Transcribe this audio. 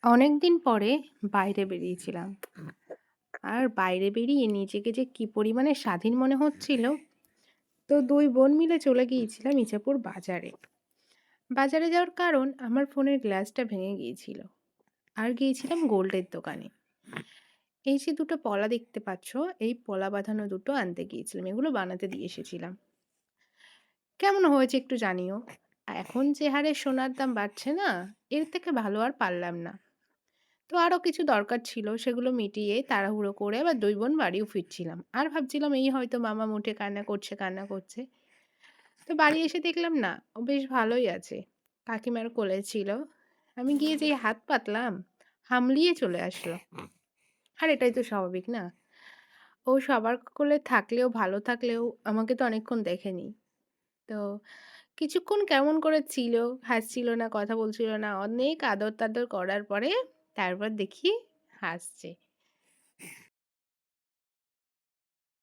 অনেকদিন পরে বাইরে বেরিয়েছিলাম। আর বাইরে বেরিয়ে নিজেকে যে কি পরিমাণে স্বাধীন মনে হচ্ছিল, তো ২ বোন মিলে চলে গিয়েছিলাম ইছাপুর বাজারে। বাজারে যাওয়ার কারণ আমার ফোনের গ্লাসটা ভেঙে গিয়েছিল। আর গিয়েছিলাম গোল্ডের দোকানে। এই যে দুটো পলা দেখতে পাচ্ছ, এই পলা বাঁধানো দুটো আনতে গিয়েছিলাম। এগুলো বানাতে দিয়ে এসেছিলাম। কেমন হয়েছে একটু জানিও। এখন যে হারে সোনার দাম বাড়ছে না, এর থেকে ভালো আর পারলাম না। তো আরো কিছু দরকার ছিল সেগুলো মিটিয়ে তাড়াহুড়ো করে আবার ২ বোন বাড়িও ফিরছিলাম। আর ভাবছিলাম এই হয়তো মামা উঠে কান্না করছে। তো বাড়ি এসে দেখলাম না, ও বেশ ভালোই আছে। কাকিমার কোলে ছিল। আমি গিয়ে যেই হাত পাতলাম, হামলিয়ে চলে আসলো। আর এটাই তো স্বাভাবিক না? ও সবার কোলে থাকলেও ভালো থাকলেও আমাকে তো অনেকক্ষণ দেখেনি। তো কিছুক্ষণ কেমন করে ছিল, হাসছিল না, কথা বলছিল না। অনেক আদর-টাদর করার পরে তারপর দেখি হাসছে।